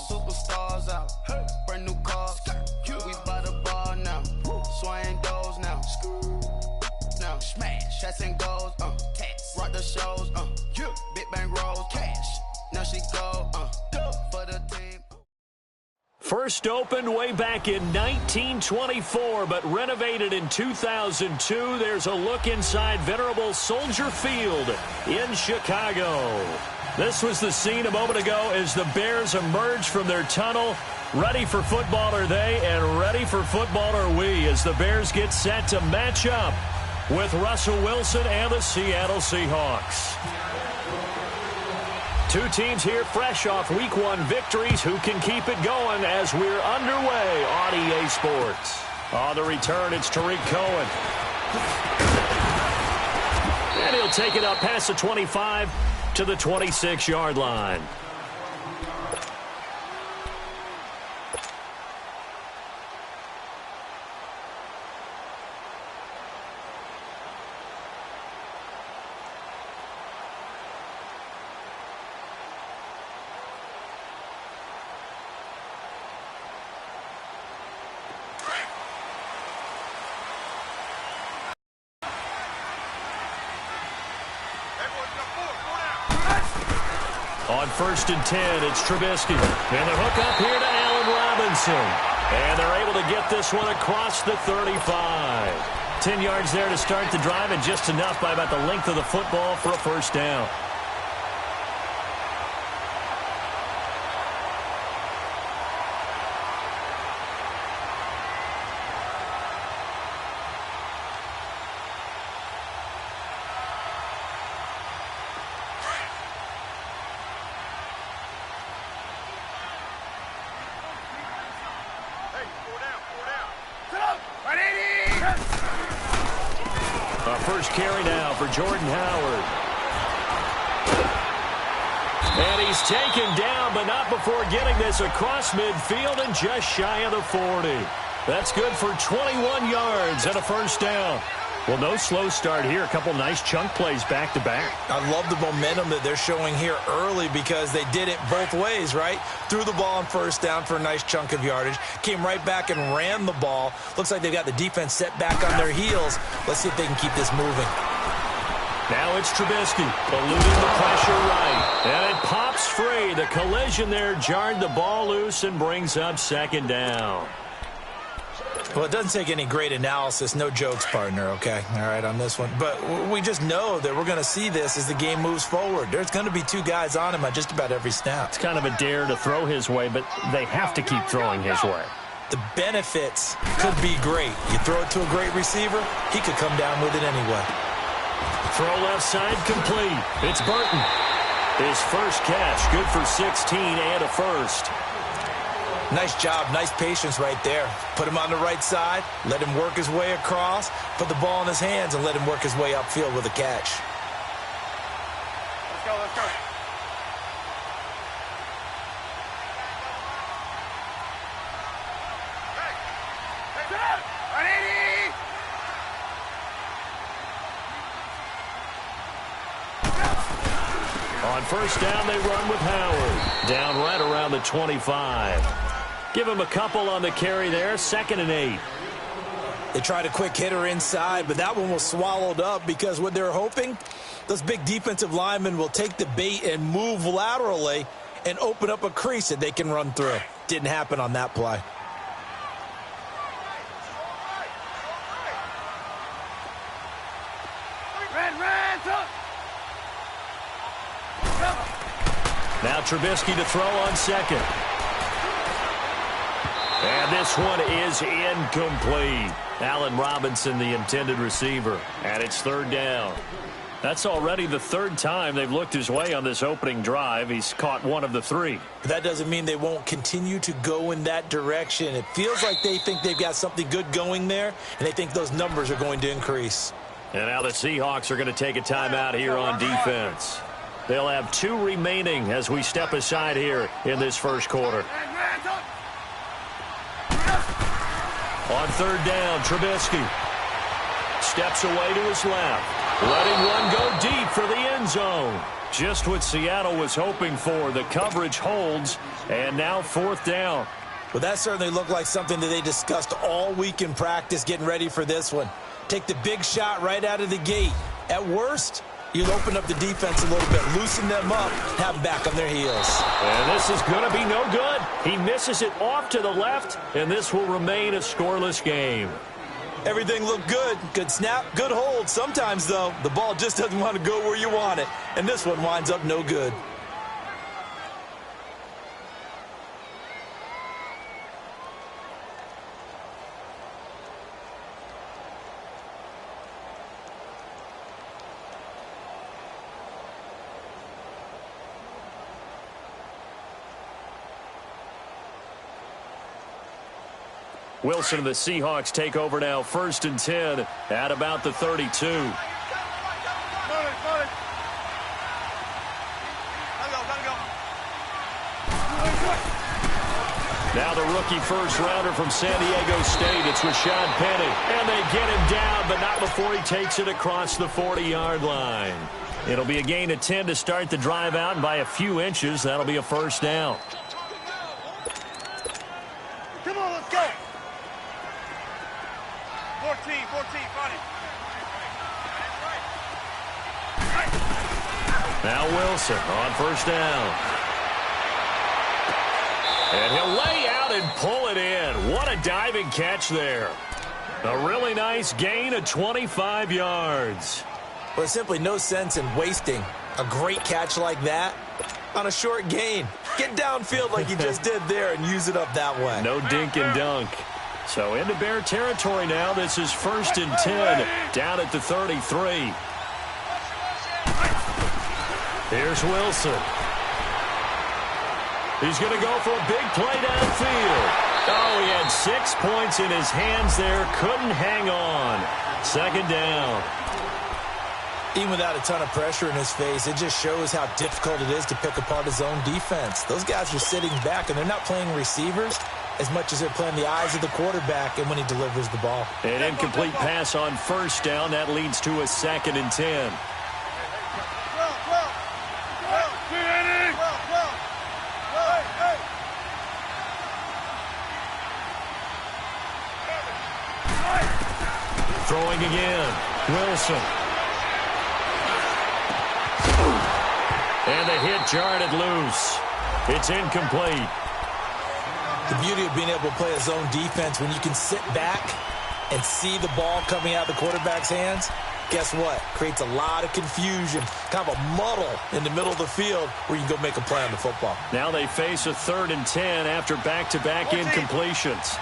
Superstars out. Hey. Brand new cars. We by the bar now. Swaying doors now. Now smash. Chats and goals. Rock the shows. Big bang rolls. Cash. Now she go. For the team. First opened way back in 1924, but renovated in 2002. There's a look inside venerable Soldier Field in Chicago. This was the scene a moment ago as the Bears emerged from their tunnel. Ready for football are they, and ready for football are we, as the Bears get set to match up with Russell Wilson and the Seattle Seahawks. Two teams here fresh off Week 1 victories. Who can keep it going as we're underway on EA Sports? On the return, it's Tariq Cohen. And he'll take it up past the 25 to the 26-yard line. On 1st and 10, it's Trubisky. And the hook up here to Allen Robinson. And they're able to get this one across the 35. 10 yards there to start the drive, and just enough by about the length of the football for a first down. First carry now for Jordan Howard. And he's taken down, but not before getting this across midfield and just shy of the 40. That's good for 21 yards and a first down. Well, no slow start here. A couple nice chunk plays back-to-back. I love the momentum that they're showing here early because they did it both ways, right? Threw the ball on first down for a nice chunk of yardage. Came right back and ran the ball. Looks like they've got the defense set back on their heels. Let's see if they can keep this moving. Now it's Trubisky, eluding the pressure right. And it pops free. The collision there jarred the ball loose and brings up second down. Well, it doesn't take any great analysis. No jokes, partner, okay? All right, on this one. But we just know that we're going to see this as the game moves forward. There's going to be two guys on him at just about every snap. It's kind of a dare to throw his way, but they have to keep throwing his way. The benefits could be great. You throw it to a great receiver, he could come down with it anyway. Throw left side complete. It's Burton. His first catch, good for 16 and a first. Nice job, nice patience right there. Put him on the right side, let him work his way across, put the ball in his hands, and let him work his way upfield with a catch. Let's go, let's go. On first down, they run with Howard. Down right around the 25. Give him a couple on the carry there. 2nd and 8. They tried a quick hitter inside, but that one was swallowed up because what they're hoping, those big defensive linemen will take the bait and move laterally and open up a crease that they can run through. Didn't happen on that play. Now Trubisky to throw on second. And this one is incomplete. Allen Robinson, the intended receiver. And it's 3rd down. That's already the 3rd time they've looked his way on this opening drive. He's caught one of the 3. That doesn't mean they won't continue to go in that direction. It feels like they think they've got something good going there, and they think those numbers are going to increase. And now the Seahawks are going to take a timeout here on defense. They'll have 2 remaining as we step aside here in this first quarter. On 3rd down, Trubisky steps away to his left. Letting one go deep for the end zone. Just what Seattle was hoping for. The coverage holds, and now 4th down. Well, that certainly looked like something that they discussed all week in practice getting ready for this one. Take the big shot right out of the gate. At worst, you'll open up the defense a little bit, loosen them up, have them back on their heels. And this is going to be no good. He misses it off to the left, and this will remain a scoreless game. Everything looked good. Good snap, good hold. Sometimes, though, the ball just doesn't want to go where you want it. And this one winds up no good. Wilson and the Seahawks take over now, 1st and 10 at about the 32. Now the rookie first-rounder from San Diego State, it's Rashad Penny. And they get him down, but not before he takes it across the 40-yard line. It'll be a gain of 10 to start the drive out, and by a few inches, that'll be a 1st down. Come on, let's go. 14, funny. Now Wilson on 1st down. And he'll lay out and pull it in. What a diving catch there. A really nice gain of 25 yards. Well, there's simply no sense in wasting a great catch like that on a short gain. Get downfield like you just did there and use it up that way. No dink and dunk. So into Bear territory now. This is 1st and 10 down at the 33. Here's Wilson. He's going to go for a big play downfield. Oh, he had 6 points in his hands there. Couldn't hang on. 2nd down. Even without a ton of pressure in his face, it just shows how difficult it is to pick apart his own defense. Those guys are sitting back, and they're not playing receivers as much as they're playing the eyes of the quarterback and when he delivers the ball. An incomplete pass on 1st down. That leads to a 2nd and 10. Throwing again. Wilson. And the hit jarred it loose. It's incomplete. The beauty of being able to play a zone defense when you can sit back and see the ball coming out of the quarterback's hands, guess what? Creates a lot of confusion, kind of a muddle in the middle of the field where you can go make a play on the football. Now they face a 3rd and 10 after back-to-back incompletions.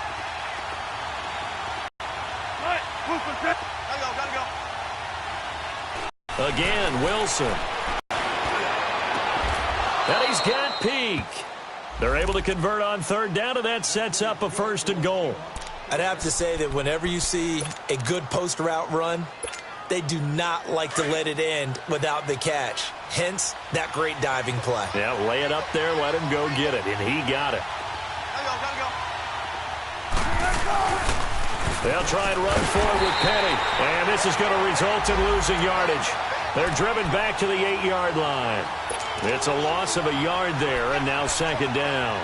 Again, Wilson. And he's got Peak. They're able to convert on 3rd down, and that sets up a 1st and goal. I'd have to say that whenever you see a good post route run, they do not like to let it end without the catch. Hence, that great diving play. Yeah, lay it up there, let him go get it, and he got it. They'll try and run forward with Penny, and this is going to result in losing yardage. They're driven back to the 8-yard line. It's a loss of a yard there, and now 2nd down.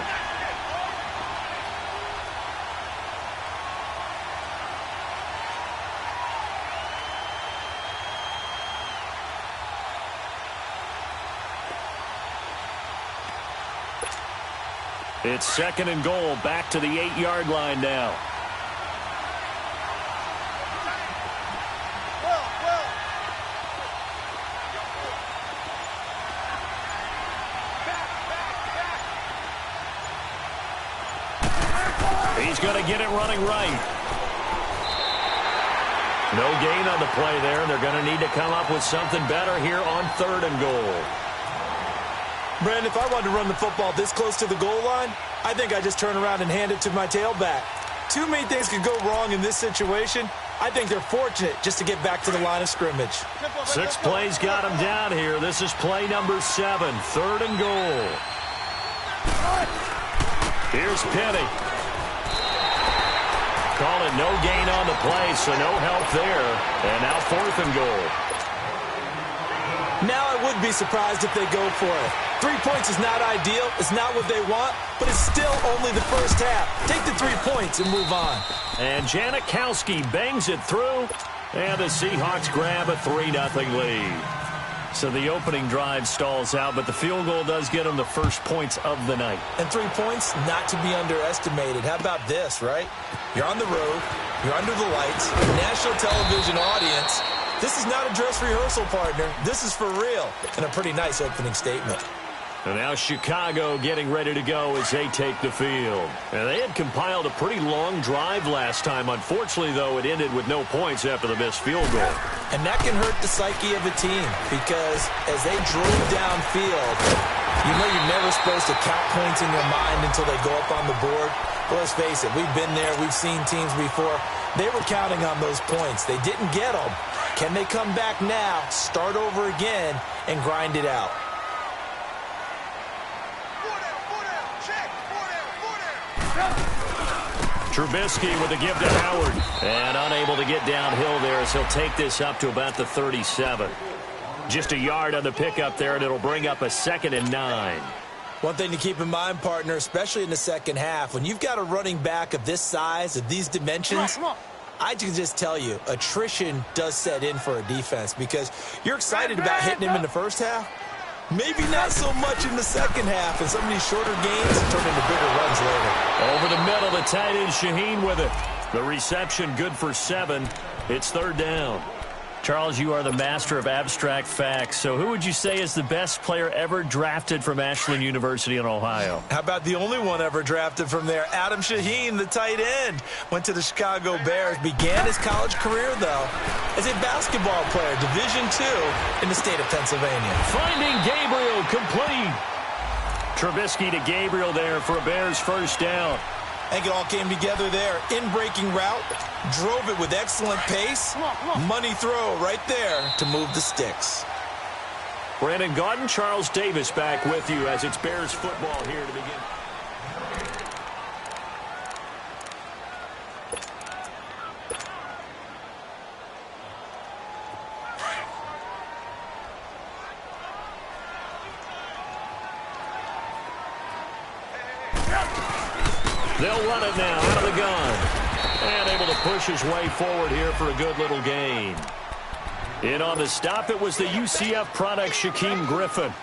It's 2nd and goal, back to the 8-yard line now. He's going to get it running right. No gain on the play there. They're going to need to come up with something better here on 3rd and goal. Brandon, if I wanted to run the football this close to the goal line, I think I just turn around and hand it to my tailback. Too many things could go wrong in this situation. I think they're fortunate just to get back to the line of scrimmage. 6 plays got him down here. This is play number 7, 3rd and goal. Here's Penny. Call it no gain on the play, so no help there. And now 4th and goal. Now I would be surprised if they go for it. 3 points is not ideal. It's not what they want, but it's still only the first half. Take the 3 points and move on. And Janikowski bangs it through, and the Seahawks grab a 3-0 lead. So the opening drive stalls out, but the field goal does get them the first points of the night. And 3 points, not to be underestimated. How about this, right? You're on the road. You're under the lights. National television audience. This is not a dress rehearsal, partner. This is for real. And a pretty nice opening statement. And now Chicago getting ready to go as they take the field. And they had compiled a pretty long drive last time. Unfortunately, though, it ended with no points after the missed field goal. And that can hurt the psyche of a team because as they drove downfield, you know you're never supposed to count points in your mind until they go up on the board. But let's face it, we've been there. We've seen teams before. They were counting on those points. They didn't get them. Can they come back now, start over again, and grind it out? Trubisky with a give to Howard. And unable to get downhill there as he'll take this up to about the 37. Just a yard on the pickup there, and it'll bring up a 2nd and 9. One thing to keep in mind, partner, especially in the second half, when you've got a running back of this size, of these dimensions, I can just tell you, attrition does set in for a defense because you're excited about hitting him in the first half. Maybe not so much in the second half, and some of these shorter gains turn into bigger runs later. Over the middle, the tight end Shaheen with it. The reception good for 7. It's 3rd down. Charles, you are the master of abstract facts. So who would you say is the best player ever drafted from Ashland University in Ohio? How about the only one ever drafted from there? Adam Shaheen, the tight end. Went to the Chicago Bears. Began his college career, though, as a basketball player, Division II in the state of Pennsylvania. Finding Gabriel, complete. Trubisky to Gabriel there for a Bears first down. I think it all came together there. In-breaking route, drove it with excellent pace. Money throw right there to move the sticks. Brandon Gaudin, Charles Davis back with you as it's Bears football here to begin. They'll run it now out of the gun. And able to push his way forward here for a good little gain. In on the stop, it was the UCF product, Shaquem Griffin.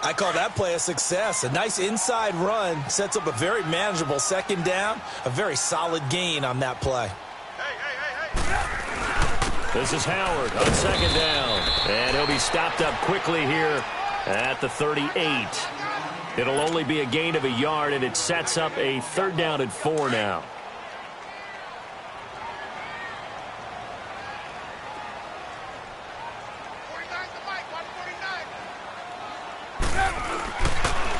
I call that play a success. A nice inside run sets up a very manageable 2nd down. A very solid gain on that play. This is Howard on 2nd down. And he'll be stopped up quickly here at the 38. It'll only be a gain of a yard, and it sets up a 3rd down and 4 now.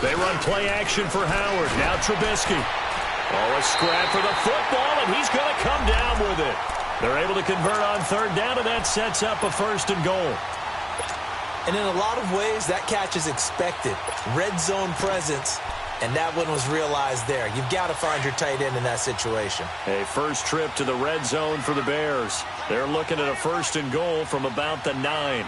They run play action for Howard. Now Trubisky. Oh, a scrap for the football, and he's going to come down with it. They're able to convert on 3rd down, and that sets up a 1st and goal. And in a lot of ways, that catch is expected. Red zone presence, and that one was realized there. You've got to find your tight end in that situation. A first trip to the red zone for the Bears. They're looking at a 1st and goal from about the 9.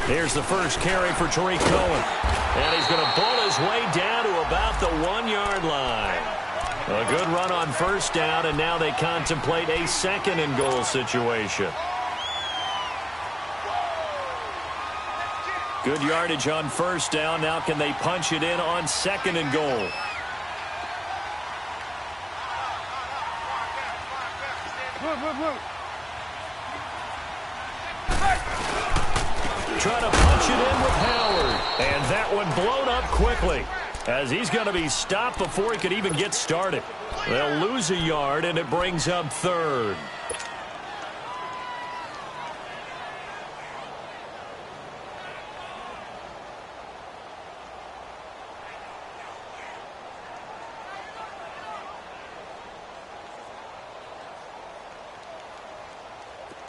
Here's the first carry for Tariq Cohen. And he's going to pull his way down to about the 1-yard line. A good run on 1st down, and now they contemplate a 2nd and goal situation. Good yardage on 1st down. Now can they punch it in on 2nd and goal? Trying to punch it in with Howard. And that one blown up quickly, as he's going to be stopped before he could even get started. They'll lose a yard, and it brings up 3rd.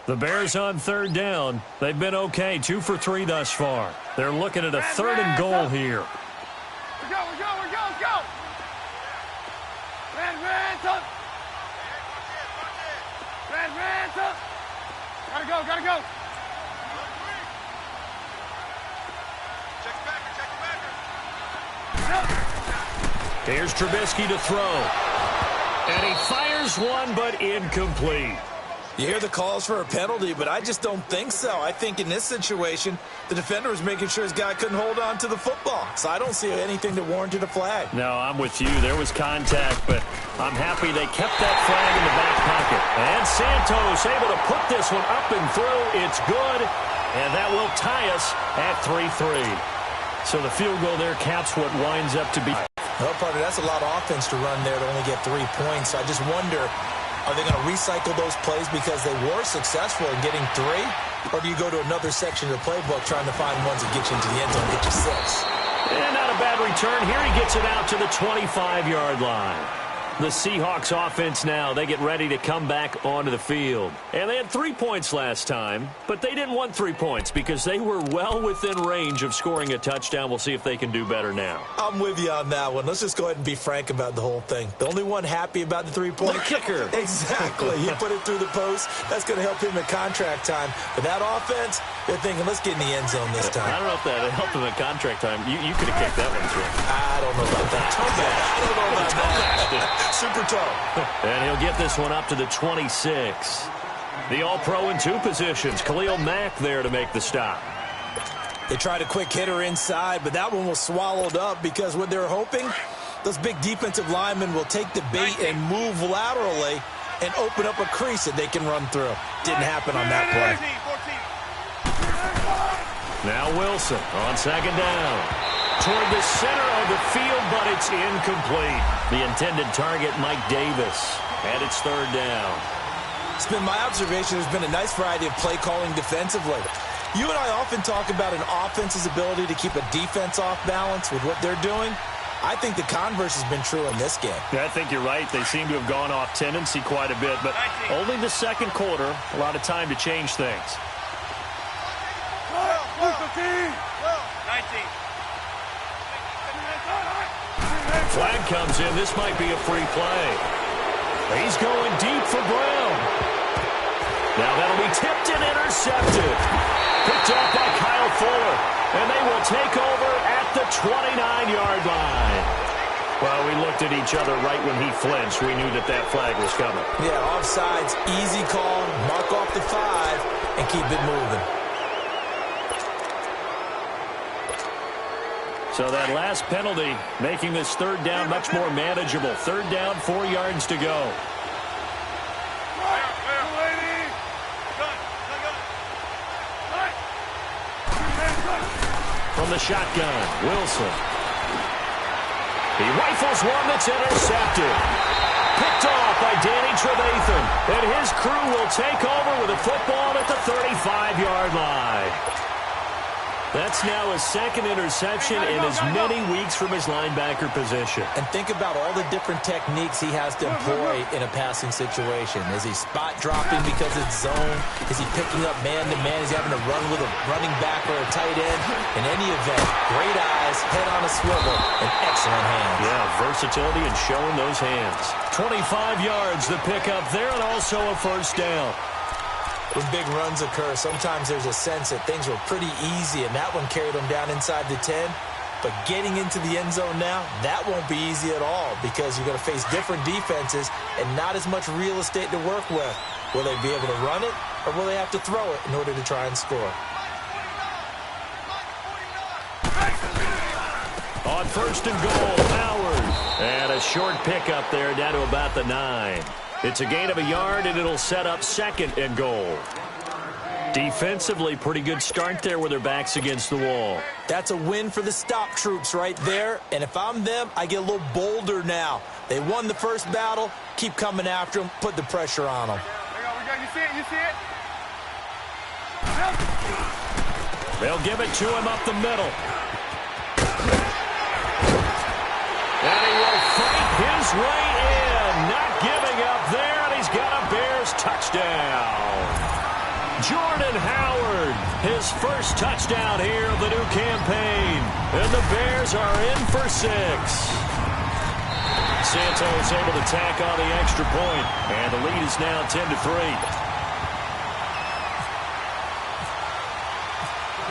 The Bears on 3rd down. They've been okay, 2 for 3 thus far. They're looking at a 3rd and goal here. We're go. Gotta go. Here's Trubisky to throw. And he fires one, but incomplete. You hear the calls for a penalty, but I just don't think so. I think in this situation, the defender was making sure his guy couldn't hold on to the football. So I don't see anything that warranted a flag. No, I'm with you. There was contact, but I'm happy they kept that flag in the back pocket. And Santos able to put this one up and through. It's good, and that will tie us at 3-3. So the field goal there caps what winds up to be. No, partner, that's a lot of offense to run there to only get 3 points. So I just wonder, are they going to recycle those plays because they were successful in getting 3? Or do you go to another section of the playbook trying to find ones that get you into the end zone and get you 6? And not a bad return. Here he gets it out to the 25-yard line. The Seahawks offense now, they get ready to come back onto the field. And they had 3 points last time, but they didn't want 3 points because they were well within range of scoring a touchdown. We'll see if they can do better now. I'm with you on that one. Let's just go ahead and be frank about the whole thing. The only one happy about the 3-point the kicker. Exactly. He put it through the post. That's going to help him at contract time. But that offense, they're thinking, let's get in the end zone this time. I don't know if that helped him at contract time. You could have kicked that one through. I don't know about that. I don't know about that. Super toe. And he'll get this one up to the 26. The All-Pro in 2 positions. Khalil Mack there to make the stop. They tried a quick hitter inside, but that one was swallowed up because what they're hoping, those big defensive linemen will take the bait and move laterally and open up a crease that they can run through. Didn't happen on that play. Now Wilson on second down. Toward the center of the field, but it's incomplete. The intended target, Mike Davis, and it's 3rd down. It's been my observation there's been a nice variety of play calling defensively. You and I often talk about an offense's ability to keep a defense off balance with what they're doing. I think the converse has been true in this game. Yeah, I think you're right. They seem to have gone off tendency quite a bit, but only the second quarter, a lot of time to change things. 19. Flag comes in. This might be a free play. He's going deep for Brown. Now that'll be tipped and intercepted. Picked up by Kyle Fuller. And they will take over at the 29-yard line. Well, we looked at each other right when he flinched. We knew that that flag was coming. Yeah, offsides, easy call, mark off the 5, and keep it moving. So that last penalty making this 3rd down much more manageable. 3rd down, 4 yards to go. From the shotgun, Wilson. He rifles one that's intercepted. Picked off by Danny Trevathan. And his crew will take over with a football at the 35-yard line. That's now his 2nd interception in as many weeks from his linebacker position. And think about all the different techniques he has to employ in a passing situation. Is he spot dropping because it's zone? Is he picking up man-to-man? Is he having to run with a running back or a tight end? In any event, great eyes, head on a swivel, and excellent hands. Yeah, versatility and showing those hands. 25 yards, the pickup there, and also a 1st down. When big runs occur, sometimes there's a sense that things were pretty easy, and that one carried them down inside the 10. But getting into the end zone now, that won't be easy at all because you're going to face different defenses and not as much real estate to work with. Will they be able to run it, or will they have to throw it in order to try and score? On 1st and goal, Howard. And a short pickup there down to about the 9. It's a gain of a yard, and it'll set up 2nd and goal. Defensively, pretty good start there with their backs against the wall. That's a win for the stop troops right there. And if I'm them, I get a little bolder now. They won the first battle. Keep coming after them. Put the pressure on them. You see it? You see it? They'll give it to him up the middle. And he will fight his way in. Not giving up there, and he's got a Bears touchdown. Jordan Howard, his first touchdown here of the new campaign. And the Bears are in for 6. Santos able to tack on the extra point, and the lead is now 10-3.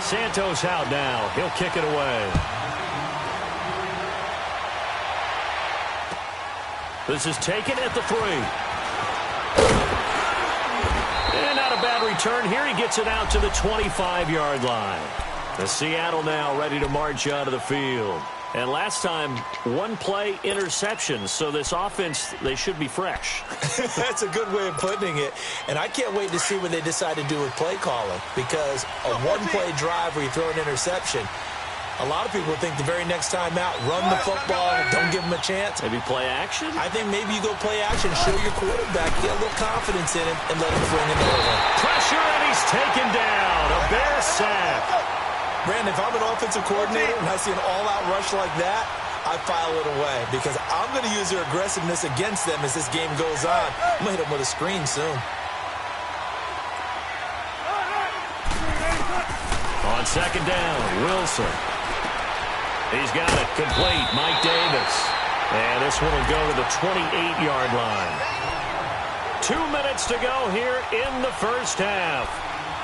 Santos out now. He'll kick it away. This is taken at the 3. And not a bad return here. He gets it out to the 25-yard line. The Seattle now ready to march out of the field. And last time, one play interception. So this offense, they should be fresh. That's a good way of putting it. And I can't wait to see what they decide to do with play calling. Because a one-play drive where you throw an interception, a lot of people think the very next time out, run the football, don't give them a chance. Maybe play action? I think maybe you go play action, show your quarterback, get a little confidence in him, and let him fling it over. Pressure, and he's taken down. A Bear sack. Brandon, if I'm an offensive coordinator and I see an all-out rush like that, I file it away because I'm going to use their aggressiveness against them as this game goes on. I'm going to hit them with a screen soon. On second down, Wilson. He's got it complete. Mike Davis. And this one will go to the 28-yard line. 2 minutes to go here in the first half.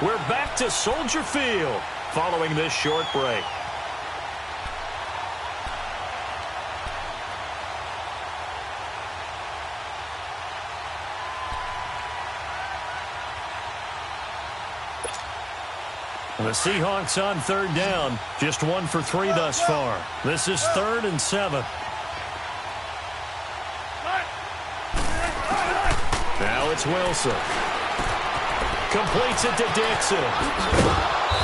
We're back to Soldier Field following this short break. The Seahawks on third down. Just 1 for 3 thus far. This is 3rd and 7. Now it's Wilson. Completes it to Dixon.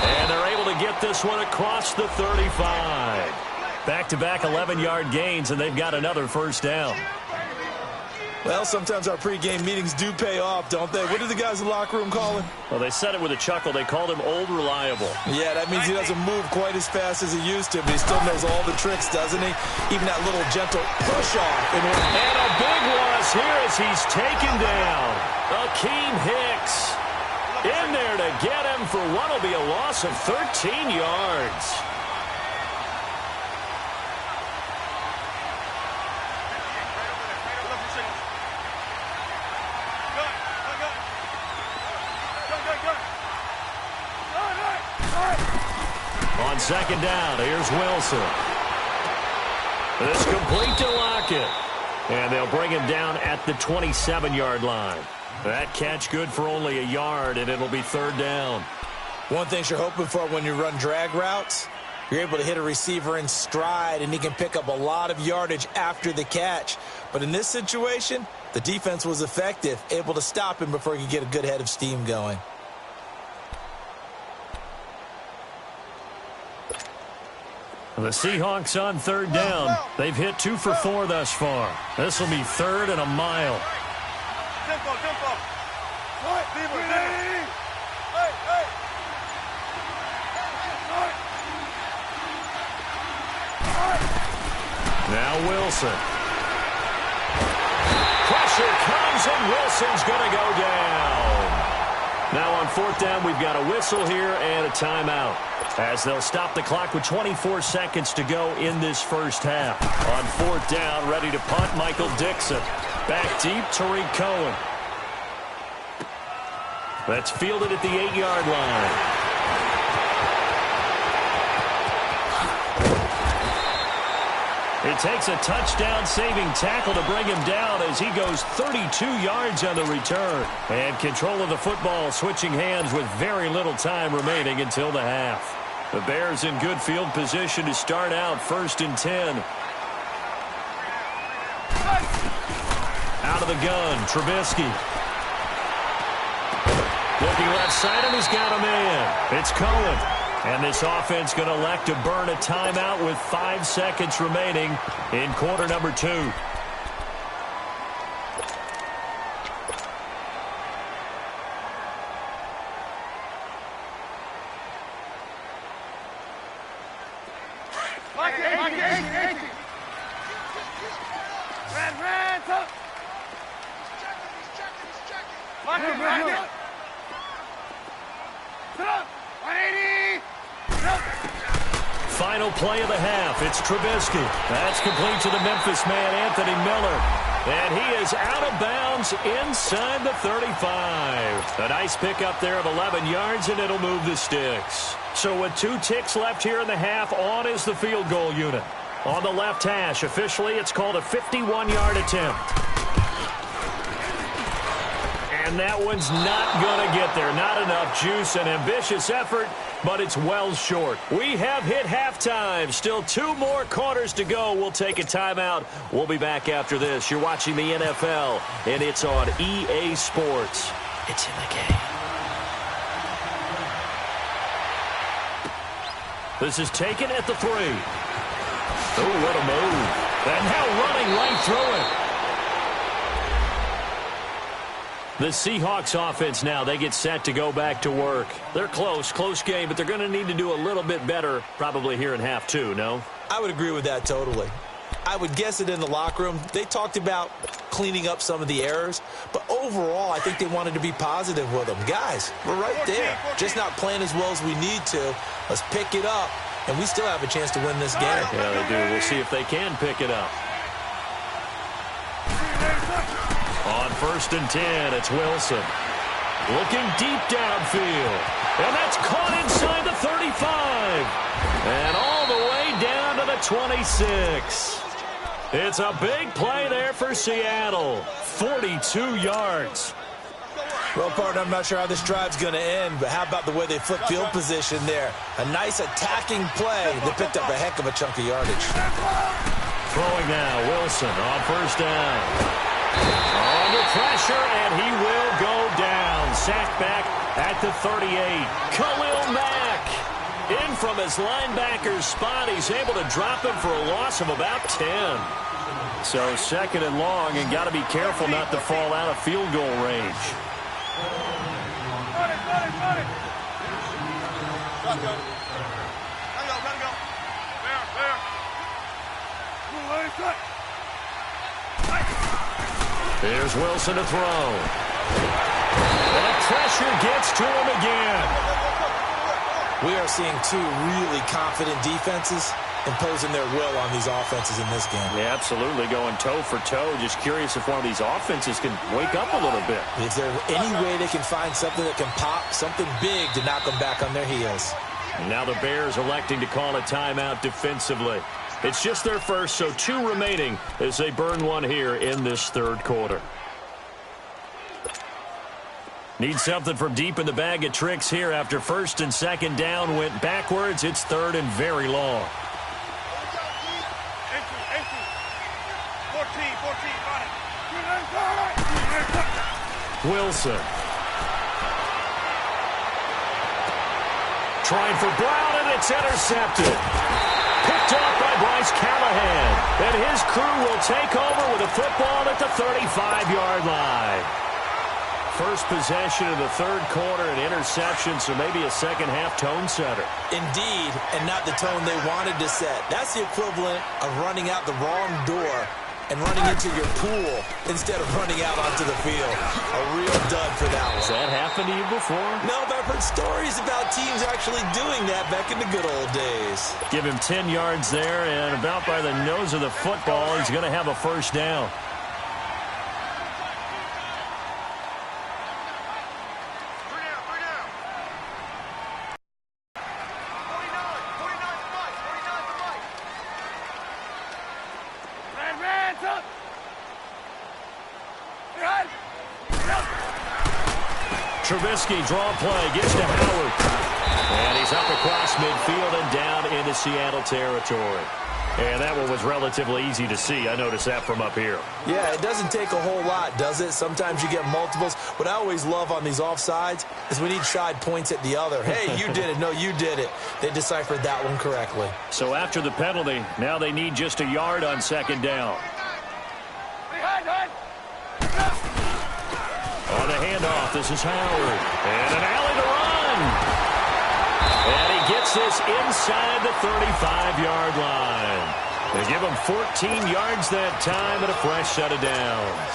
And they're able to get this one across the 35. Back-to-back 11-yard gains, and they've got another first down. Well, sometimes our pregame meetings do pay off, don't they? What do the guys in the locker room call him? Well, they said it with a chuckle. They called him Old Reliable. Yeah, that means he doesn't move quite as fast as he used to, but he still knows all the tricks, doesn't he? Even that little gentle push-off. And a big loss here as he's taken down. Akeem Hicks in there to get him for what will be a loss of 13 yards. On second down, here's Wilson. It's complete to Lockett. And they'll bring him down at the 27-yard line. That catch good for only a yard, and it'll be 3rd down. One thing you're hoping for when you run drag routes, you're able to hit a receiver in stride, and he can pick up a lot of yardage after the catch. But in this situation, the defense was effective, able to stop him before he could get a good head of steam going. The Seahawks on third down. They've hit 2 for 4 thus far. This will be 3rd and a mile. Tempo, tempo. Now Wilson. Pressure comes, and Wilson's going to go down. Now on 4th down, we've got a whistle here and a timeout, as they'll stop the clock with 24 seconds to go in this first half. On 4th down, ready to punt, Michael Dixon. Back deep, Tariq Cohen. That's fielded at the 8-yard line. It takes a touchdown-saving tackle to bring him down as he goes 32 yards on the return. And control of the football switching hands with very little time remaining until the half. The Bears in good field position to start out 1st and 10. Out of the gun, Trubisky. Looking left side, and he's got a man. It's Cohen. And this offense going to elect to burn a timeout with 5 seconds remaining in quarter number 2. Final play of the half. It's Trubisky. That's complete to the Memphis man, Anthony Miller. And he is out of bounds inside the 35. A nice pickup there of 11 yards, and it'll move the sticks. So with 2 ticks left here in the half, on is the field goal unit. On the left hash, officially it's called a 51-yard attempt. And that one's not going to get there. Not enough juice, an ambitious effort, but it's well short. We have hit halftime. Still 2 more quarters to go. We'll take a timeout. We'll be back after this. You're watching the NFL, and it's on EA Sports. It's in the game. This is taken at the 3. Oh, what a move. And now running right through it. The Seahawks offense now, they get set to go back to work. They're close game, but they're going to need to do a little bit better probably here in half 2, no? I would agree with that totally. I would guess it in the locker room. They talked about cleaning up some of the errors, but overall, I think they wanted to be positive with them. Guys, we're right there. Just not playing as well as we need to. Let's pick it up, and we still have a chance to win this game. Yeah, they do. We'll see if they can pick it up. On 1st and 10, it's Wilson. Looking deep downfield. And that's caught inside the 35. And all the way down to the 26. It's a big play there for Seattle. 42 yards. Well, partner, I'm not sure how this drive's going to end, but how about the way they flip field position there? A nice attacking play. They picked up a heck of a chunk of yardage. Throwing now, Wilson on 1st down. Under pressure, and he will go down. Sacked back at the 38. Khalil Mack in from his linebacker's spot. He's able to drop him for a loss of about 10. So 2nd and long, and got to be careful not to fall out of field goal range. Here's Wilson to throw. And pressure gets to him again. We are seeing 2 really confident defenses imposing their will on these offenses in this game. Yeah, absolutely, going toe for toe. Just curious if one of these offenses can wake up a little bit. Is there any way they can find something that can pop, something big to knock them back on their heels? And now the Bears electing to call a timeout defensively. It's just their first, so 2 remaining as they burn one here in this 3rd quarter. Need something from deep in the bag of tricks here after 1st and 2nd down went backwards. It's 3rd and very long. 14, Wilson. Trying for Brown, and it's intercepted. Picked off by Bryce Callahan. And his crew will take over with a football at the 35-yard line. First possession of the 3rd quarter, an interception, so maybe a second-half tone setter. Indeed, and not the tone they wanted to set. That's the equivalent of running out the wrong door and running into your pool instead of running out onto the field. A real dud for that one. Has that happened to you before? No, but I've heard stories about teams actually doing that back in the good old days. Give him 10 yards there, and about by the nose of the football, he's going to have a 1st down. Trubisky, draw play, gets to Howard. And he's up across midfield and down into Seattle territory. And that one was relatively easy to see. I noticed that from up here. Yeah, it doesn't take a whole lot, does it? Sometimes you get multiples. What I always love on these offsides is when each side points at the other. Hey, you did it. No, you did it. They deciphered that one correctly. So after the penalty, now they need just a yard on 2nd down. On the handoff, this is Howard. And an alley to run. And he gets this inside the 35-yard line. They give him 14 yards that time and a fresh set of downs.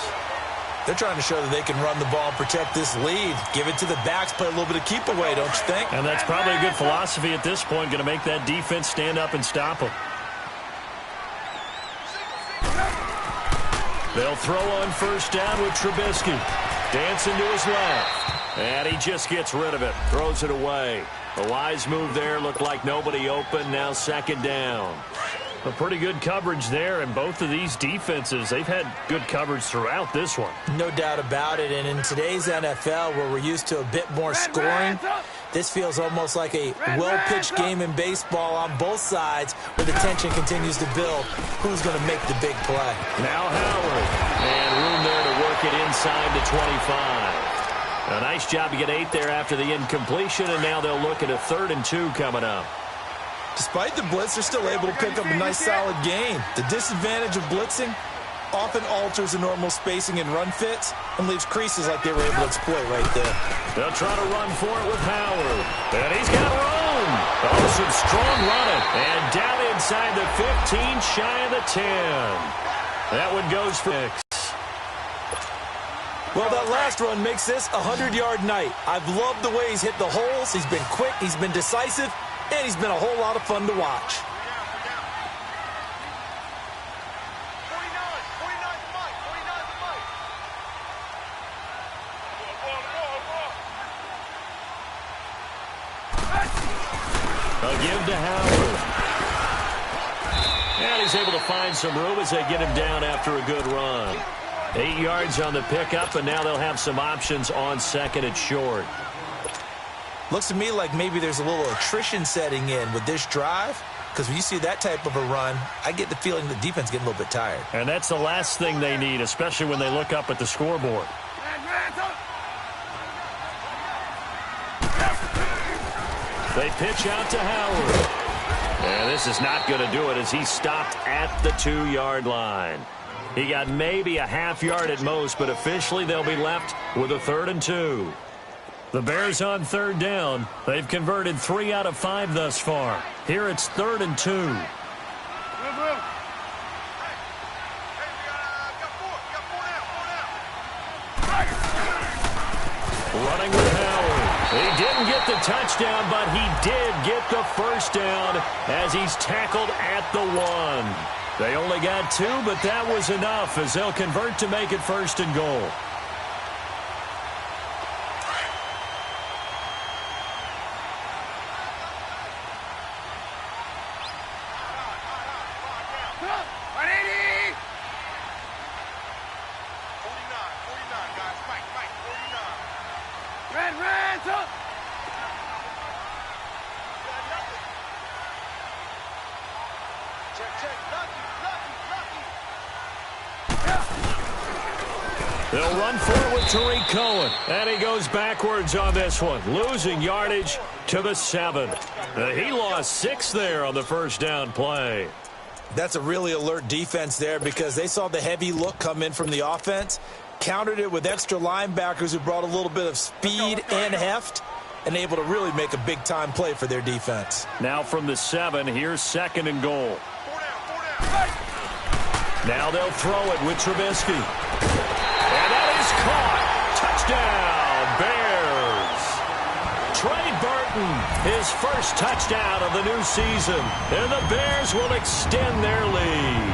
They're trying to show that they can run the ball and protect this lead. Give it to the backs, play a little bit of keep away, don't you think? And that's probably a good philosophy at this point, going to make that defense stand up and stop them. They'll throw on 1st down with Trubisky. Dancing to his left. And he just gets rid of it. Throws it away. A wise move there. Looked like nobody open. Now second down. A pretty good coverage there, and both of these defenses, they've had good coverage throughout this one. No doubt about it, and in today's NFL, where we're used to a bit more scoring, this feels almost like a well-pitched game in baseball on both sides, where the tension continues to build. Who's going to make the big play? Now Howard, and room there to work it inside the 25. A nice job to get 8 there after the incompletion, and now they'll look at a 3rd and 2 coming up. Despite the blitz, they're still able to pick up a nice, solid gain. The disadvantage of blitzing often alters the normal spacing and run fits and leaves creases like they were able to exploit right there. They'll try to run for it with Howard. And he's got room. Oh, some strong running. And down inside the 15, shy of the 10. That one goes for 6. Well, that last run makes this a 100-yard night. I've loved the way he's hit the holes. He's been quick. He's been decisive. And he's been a whole lot of fun to watch. A give to Howard. And he's able to find some room as they get him down after a good run. 8 yards on the pickup, and now they'll have some options on 2nd and short. Looks to me like maybe there's a little attrition setting in with this drive, because when you see that type of a run, I get the feeling the defense getting a little bit tired. And that's the last thing they need, especially when they look up at the scoreboard. They pitch out to Howard. And this is not going to do it as he stopped at the 2-yard line. He got maybe a half yard at most, but officially they'll be left with a 3rd and 2. The Bears on 3rd down. They've converted 3 out of 5 thus far. Here it's 3rd and 2. Running with Howard. He didn't get the touchdown, but he did get the first down as he's tackled at the 1. They only got 2, but that was enough as they'll convert to make it 1st and goal. They'll run for it with Tariq Cohen. And he goes backwards on this one, losing yardage to the 7. He lost 6 there on the first down play. That's a really alert defense there because they saw the heavy look come in from the offense, countered it with extra linebackers who brought a little bit of speed and heft, and able to really make a big-time play for their defense. Now from the 7, here's 2nd and goal. Now they'll throw it with Trubisky. And that is caught. Touchdown, Bears. Trey Burton, his first touchdown of the new season. And the Bears will extend their lead.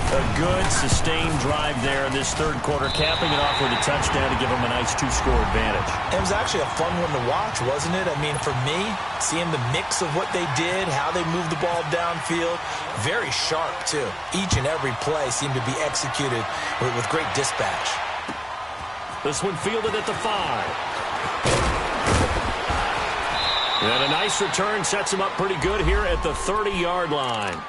A good, sustained drive there in this 3rd quarter, capping it off with a touchdown to give them a nice 2-score advantage. It was actually a fun one to watch, wasn't it? I mean, for me, seeing the mix of what they did, how they moved the ball downfield, very sharp, too. Each and every play seemed to be executed with great dispatch. This one fielded at the 5. And a nice return sets him up pretty good here at the 30-yard line.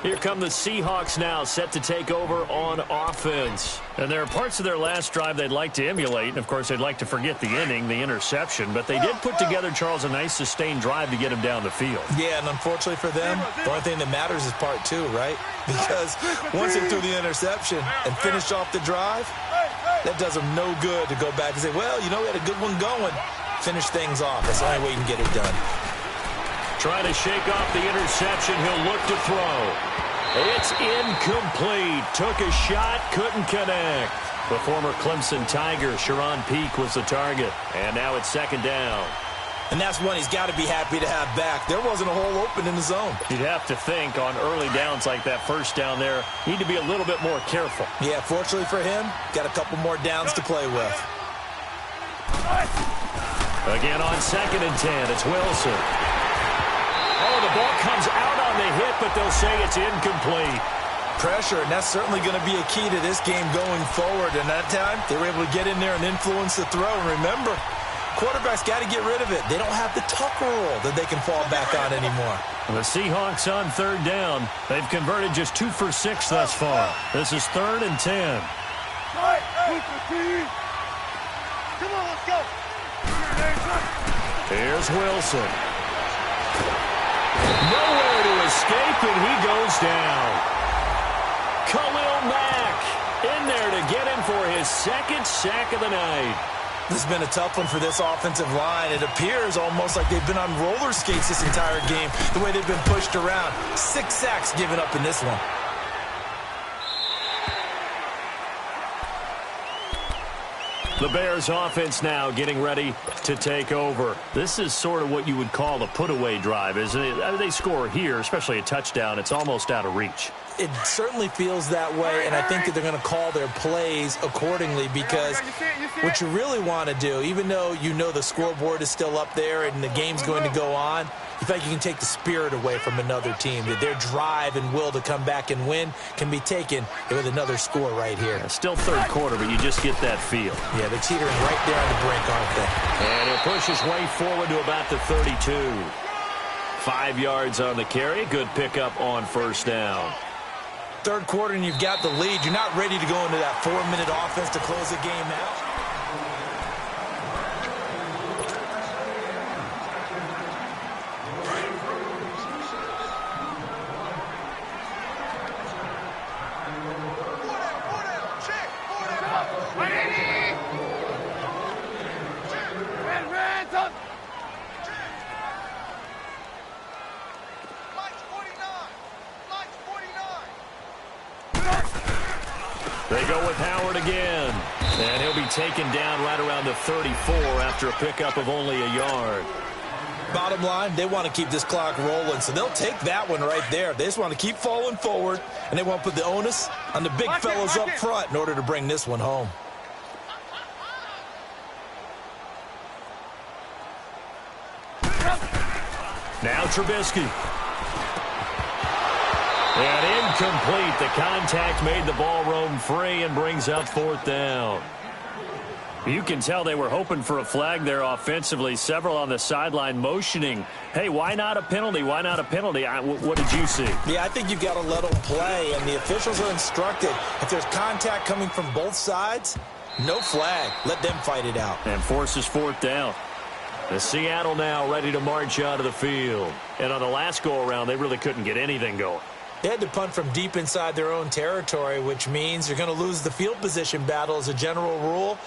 Here come the Seahawks now, set to take over on offense. And there are parts of their last drive they'd like to emulate. And, of course, they'd like to forget the inning, the interception. But they did put together, Charles, a nice sustained drive to get him down the field. Yeah, and unfortunately for them, the only thing that matters is part 2, right? Because once they threw the interception and finished off the drive, that does them no good to go back and say, well, you know, we had a good one going. Finish things off. That's the only way you can get it done. Trying to shake off the interception. He'll look to throw. It's incomplete. Took a shot, couldn't connect. The former Clemson Tiger, Sharon Peak, was the target. And now it's 2nd down. And that's one he's got to be happy to have back. There wasn't a hole open in the zone. You'd have to think on early downs like that first down there, need to be a little bit more careful. Yeah, fortunately for him, got a couple more downs to play with. Again on 2nd and 10, it's Wilson. Oh, the ball comes out on the hit, but they'll say it's incomplete. Pressure, and that's certainly going to be a key to this game going forward. And that time, they were able to get in there and influence the throw. And remember, quarterbacks got to get rid of it. They don't have the Tucker rule that they can fall back on anymore. The Seahawks on 3rd down. They've converted just 2 for 6 thus far. This is 3rd and 10. Come on, let's go. Here's Wilson. Nowhere to escape, and he goes down. Khalil Mack in there to get him for his 2nd sack of the night. This has been a tough one for this offensive line. It appears almost like they've been on roller skates this entire game, the way they've been pushed around. 6 sacks given up in this one. The Bears offense now getting ready to take over. This is sort of what you would call a put-away drive, isn't it? They score here, especially a touchdown. It's almost out of reach. It certainly feels that way, and I think that they're going to call their plays accordingly because what you really want to do, even though you know the scoreboard is still up there and the game's going to go on, you feel like you can take the spirit away from another team, that their drive and will to come back and win can be taken with another score right here. Still 3rd quarter, but you just get that feel. Yeah, they're teetering right there on the brink, aren't they? And he'll push his way forward to about the 32. 5 yards on the carry. Good pickup on 1st down. 3rd quarter and you've got the lead. You're not ready to go into that 4-minute offense to close the game out. They go with Howard again. And he'll be taken down right around the 34 after a pickup of only a yard. Bottom line, they want to keep this clock rolling, so they'll take that one right there. They just want to keep falling forward, and they want to put the onus on the big fellas up front in order to bring this one home. Now Trubisky. And incomplete. The contact made the ball roam free and brings up 4th down. You can tell they were hoping for a flag there offensively. Several on the sideline motioning. Hey, why not a penalty? Why not a penalty? What did you see? Yeah, I think you've got to let them play, and the officials are instructed. If there's contact coming from both sides, no flag. Let them fight it out. And forces 4th down. The Seattle now ready to march out of the field. And on the last go-around, they really couldn't get anything going. They had to punt from deep inside their own territory, which means you're going to lose the field position battle as a general rule.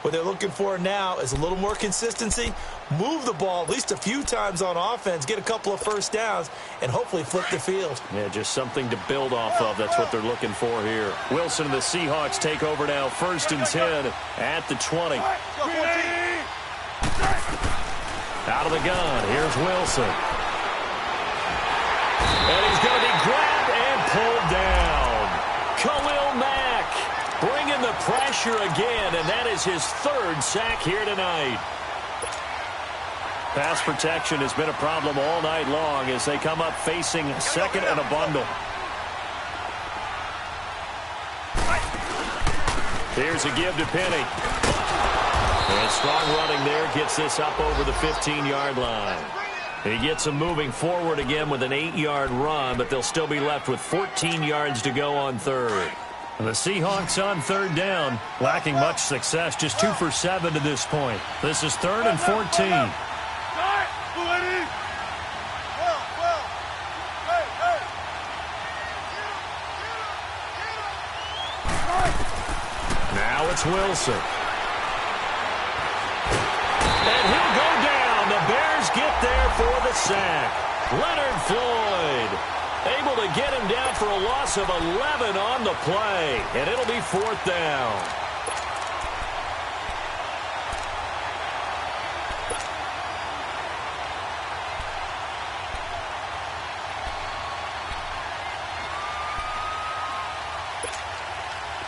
What they're looking for now is a little more consistency, move the ball at least a few times on offense, get a couple of 1st downs, and hopefully flip the field. Yeah, just something to build off of. That's what they're looking for here. Wilson and the Seahawks take over now, 1st and 10 at the 20. Out of the gun, here's Wilson. And he's going to be grabbed and pulled down. Khalil Mack bringing the pressure again, and that is his 3rd sack here tonight. Pass protection has been a problem all night long as they come up facing 2nd and a bundle. Here's a give to Penny. And strong running there gets this up over the 15-yard line. He gets them moving forward again with an 8-yard run, but they'll still be left with 14 yards to go on 3rd. The Seahawks on 3rd down, lacking much success, just 2 for 7 to this point. This is 3rd and 14. Now it's Wilson. And he'll go down. The Bears get there for the sack. Leonard Floyd able to get him down for a loss of 11 on the play. And it'll be 4th down.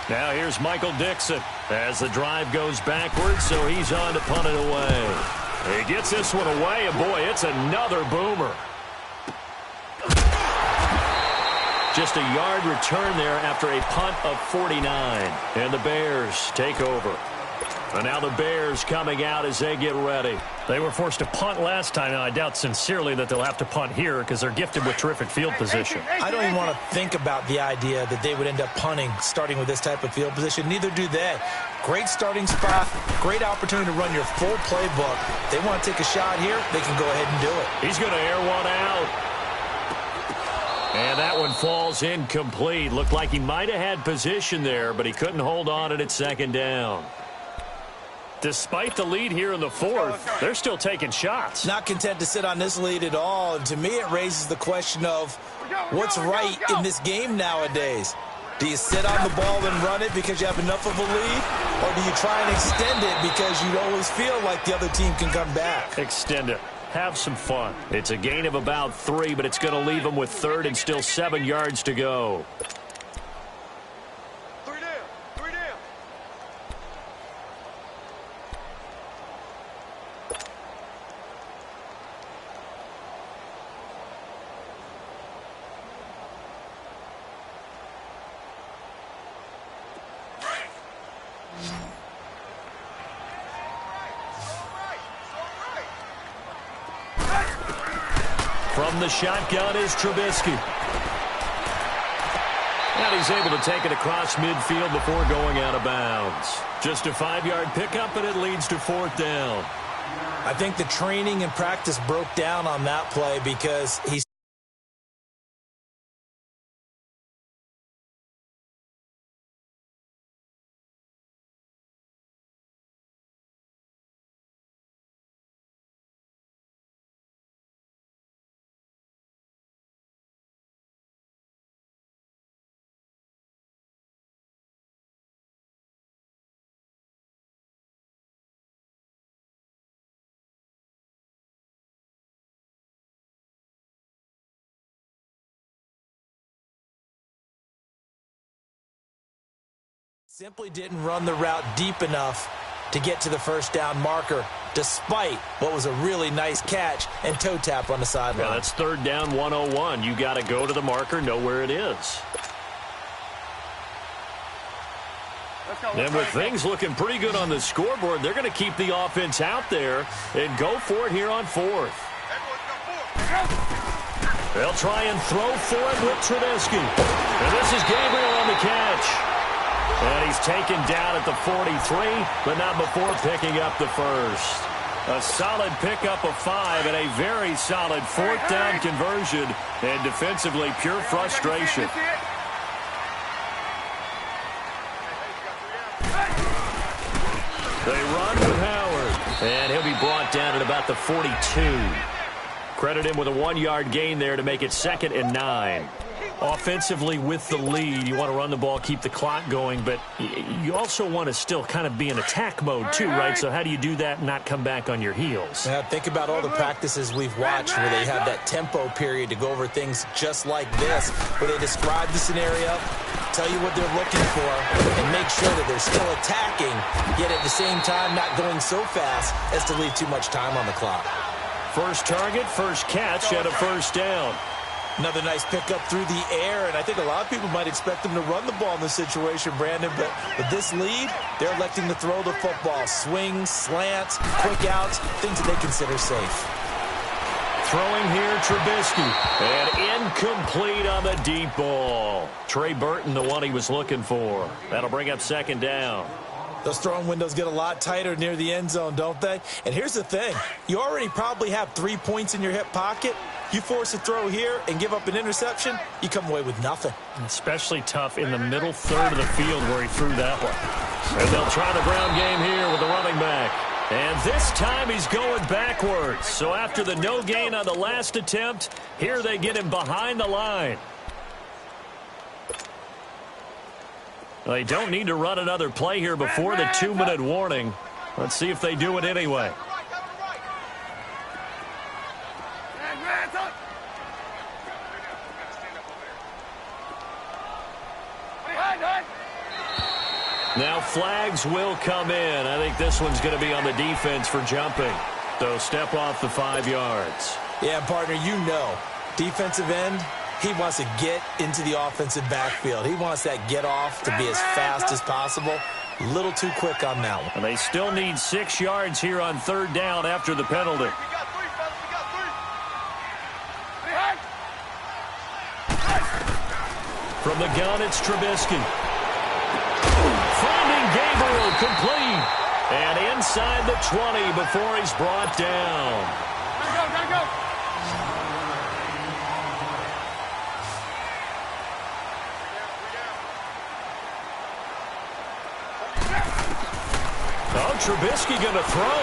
Now here's Michael Dixon as the drive goes backwards, so he's on to punt it away. He gets this one away, and boy, it's another boomer. Just a yard return there after a punt of 49. And the Bears take over. And now the Bears coming out as they get ready. They were forced to punt last time, and I doubt sincerely that they'll have to punt here because they're gifted with terrific field position. I don't even want to think about the idea that they would end up punting starting with this type of field position. Neither do they. Great starting spot, great opportunity to run your full playbook. They want to take a shot here, they can go ahead and do it. He's going to air one out. And that one falls incomplete. Looked like he might have had position there, but he couldn't hold on at second down. Despite the lead here in the fourth, they're still taking shots. Not content to sit on this lead at all. And to me, it raises the question of what's right in this game nowadays. Do you sit on the ball and run it because you have enough of a lead? Or do you try and extend it because you always feel like the other team can come back? Extend it. Have some fun. It's a gain of about 3, but it's going to leave them with third and still 7 yards to go. From the shotgun is Trubisky. And he's able to take it across midfield before going out of bounds. Just a 5-yard pickup, and it leads to 4th down. I think the training and practice broke down on that play because he's simply didn't run the route deep enough to get to the first down marker, despite what was a really nice catch and toe tap on the sideline. Yeah, that's 3rd down 101. You got to go to the marker, know where it is. And with things looking pretty good on the scoreboard, they're going to keep the offense out there and go for it here on 4th. They'll try and throw for it with Trubisky. And this is Gabriel on the catch. And he's taken down at the 43, but not before picking up the first. A solid pickup of 5 and a very solid 4th down conversion. And defensively, pure frustration. They run with Howard. And he'll be brought down at about the 42. Credit him with a 1-yard gain there to make it 2nd and 9. Offensively with the lead, you want to run the ball, keep the clock going, but you also want to still kind of be in attack mode too, right? So how do you do that and not come back on your heels? Yeah, think about all the practices we've watched where they have that tempo period to go over things just like this, where they describe the scenario, tell you what they're looking for, and make sure that they're still attacking, yet at the same time not going so fast as to leave too much time on the clock. First target, first catch, and a 1st down. Another nice pickup through the air, and I think a lot of people might expect them to run the ball in this situation, Brandon, but with this lead, they're electing to throw the football. Swings, slants, quick outs, things that they consider safe. Throwing here, Trubisky, and incomplete on the deep ball. Trey Burton, the one he was looking for. That'll bring up 2nd down. Those throwing windows get a lot tighter near the end zone, don't they? And here's the thing. You already probably have 3 points in your hip pocket. You force a throw here and give up an interception, you come away with nothing. Especially tough in the middle third of the field where he threw that one. And they'll try the ground game here with the running back. And this time he's going backwards. So after the no gain on the last attempt, here they get him behind the line. They don't need to run another play here before the 2-minute warning. Let's see if they do it anyway. Now flags will come in. I think this one's going to be on the defense for jumping. So step off the 5 yards. Yeah, partner, you know, defensive end, he wants to get into the offensive backfield. He wants that get off to be as fast as possible. A little too quick on that one. And they still need 6 yards here on 3rd down after the penalty. From the gun, it's Trubisky. Finding Gabriel, complete. And inside the 20 before he's brought down. Gotta go. Oh, Trubisky going to throw.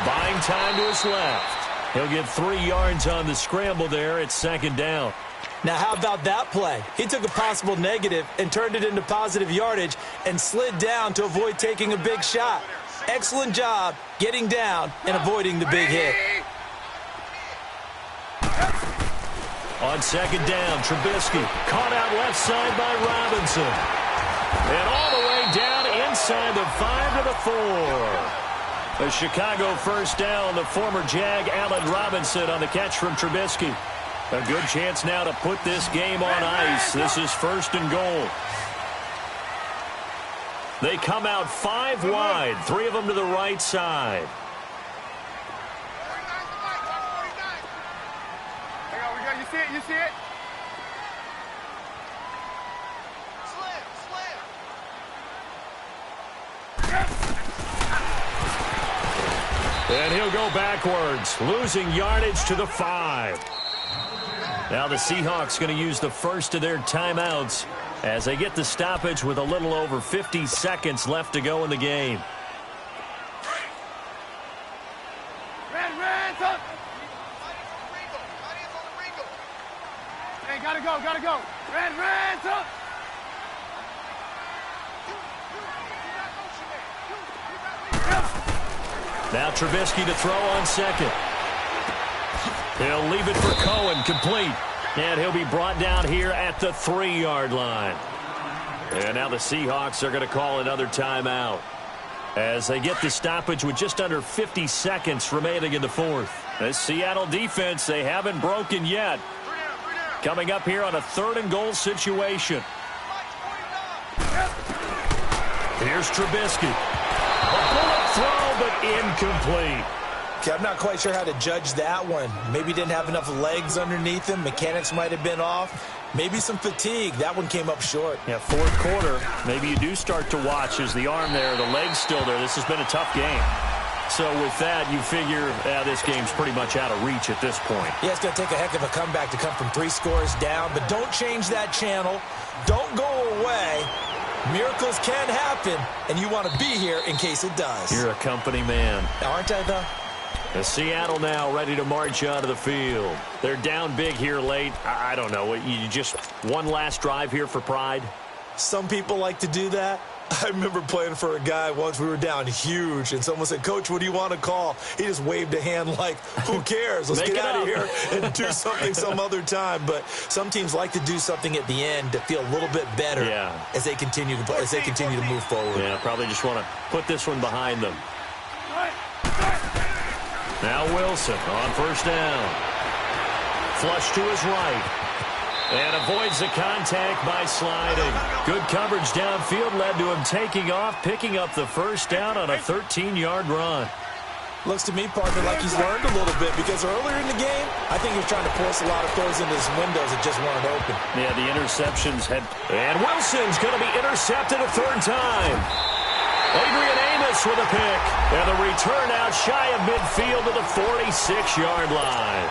Buying time to his left. He'll get 3 yards on the scramble there. It's 2nd down. Now, how about that play? He took a possible negative and turned it into positive yardage and slid down to avoid taking a big shot. Excellent job getting down and avoiding the big hit. On 2nd down, Trubisky caught out left side by Robinson. And all the way down inside the 5 to the 4. The Chicago 1st down, the former Jag Allen Robinson on the catch from Trubisky. A good chance now to put this game on ice. This is 1st and goal. They come out 5 wide, 3 of them to the right side. You see it? And he'll go backwards, losing yardage to the 5. Now the Seahawks going to use the first of their timeouts as they get the stoppage with a little over 50 seconds left to go in the game. Red, up. Hey, gotta go. Red, up. Now Trubisky to throw on 2nd. He'll leave it for Cohen, complete. And he'll be brought down here at the 3-yard line. And now the Seahawks are going to call another timeout as they get the stoppage with just under 50 seconds remaining in the 4th. This Seattle defense, they haven't broken yet. Coming up here on a 3rd and goal situation. Here's Trubisky. A bullet throw, but incomplete. Okay, I'm not quite sure how to judge that one. Maybe didn't have enough legs underneath him. Mechanics might have been off. Maybe some fatigue. That one came up short. Yeah, 4th quarter. Maybe you do start to watch as the arm there, the leg's still there. This has been a tough game. So with that, you figure this game's pretty much out of reach at this point. Yeah, it's going to take a heck of a comeback to come from 3 scores down. But don't change that channel. Don't go away. Miracles can happen, and you want to be here in case it does. You're a company man. Aren't I, though? The Seattle now ready to march onto the field. They're down big here late. I don't know. You just one last drive here for pride? Some people like to do that. I remember playing for a guy once. We were down huge, and someone said, "Coach, what do you want to call?" He just waved a hand like, who cares? Let's get out of here and do something some other time. But some teams like to do something at the end to feel a little bit better as they continue to move forward. Yeah, probably just want to put this one behind them. Now Wilson on 1st down. Flush to his right. And avoids the contact by sliding. Good coverage downfield led to him taking off, picking up the 1st down on a 13-yard run. Looks to me, partner, like he's learned a little bit because earlier in the game, I think he was trying to force a lot of throws into his windows that just weren't open. Yeah, the interceptions had... And Wilson's going to be intercepted a 3rd time. Adrian Amos with a pick. And the return out shy of midfield to the 46-yard line.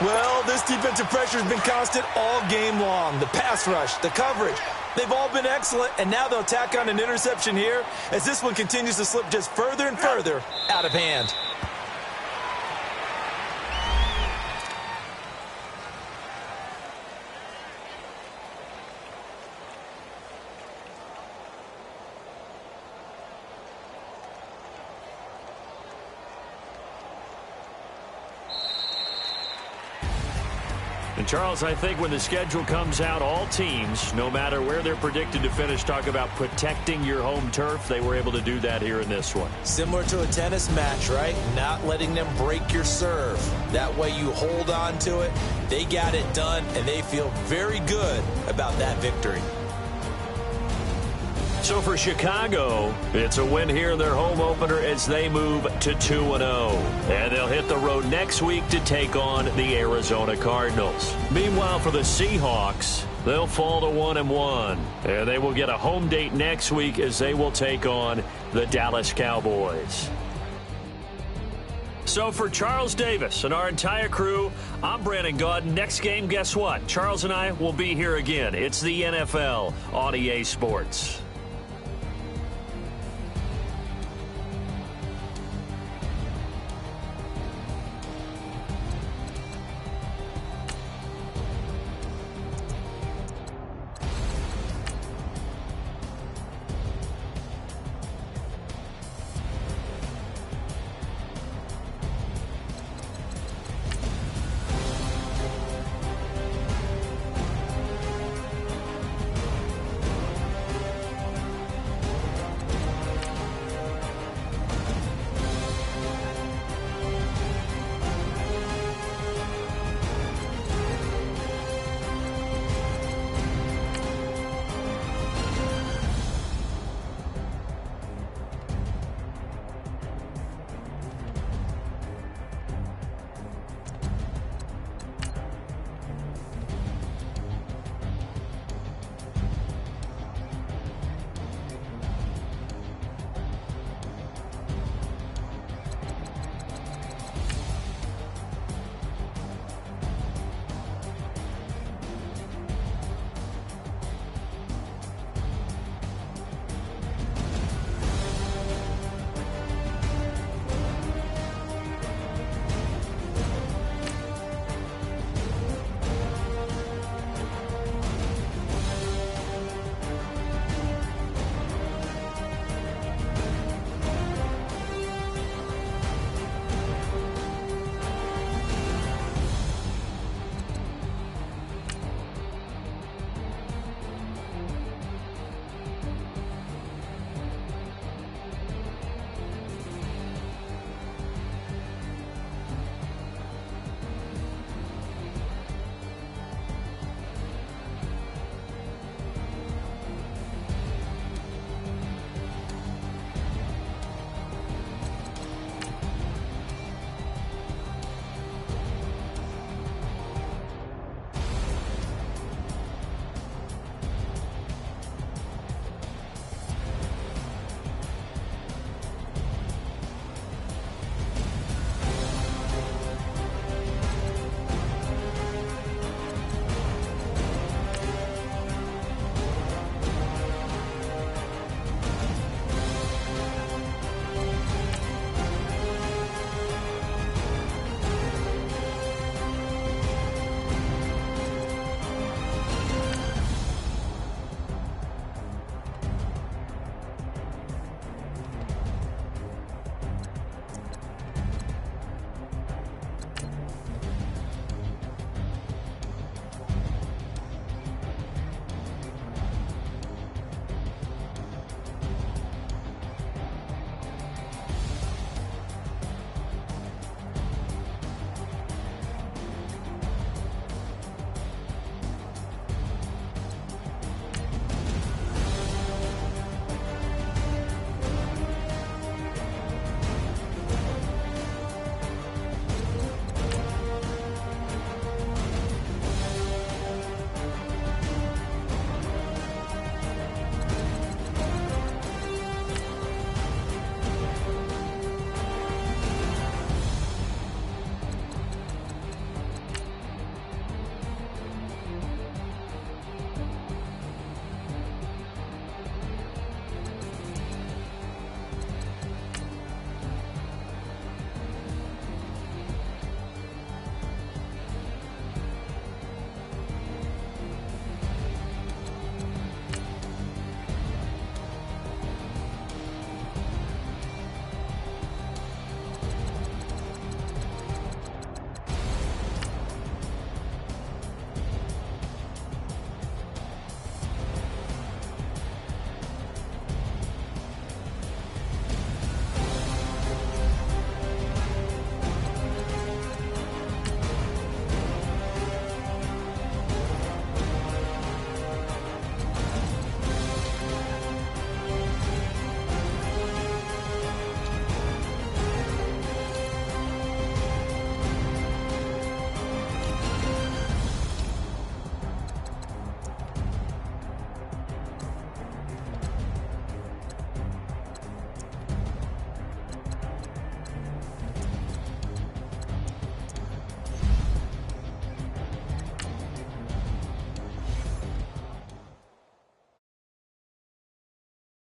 Well, this defensive pressure has been constant all game long. The pass rush, the coverage, they've all been excellent, and now they'll tack on an interception here as this one continues to slip just further and further out of hand. And, Charles, I think when the schedule comes out, all teams, no matter where they're predicted to finish, talk about protecting your home turf. They were able to do that here in this one. Similar to a tennis match, right? Not letting them break your serve. That way you hold on to it. They got it done, and they feel very good about that victory. So for Chicago, it's a win here in their home opener as they move to 2-0. And they'll hit the road next week to take on the Arizona Cardinals. Meanwhile, for the Seahawks, they'll fall to 1-1. And they will get a home date next week as they will take on the Dallas Cowboys. So for Charles Davis and our entire crew, I'm Brandon Gaudin. Next game, guess what? Charles and I will be here again. It's the NFL on EA Sports.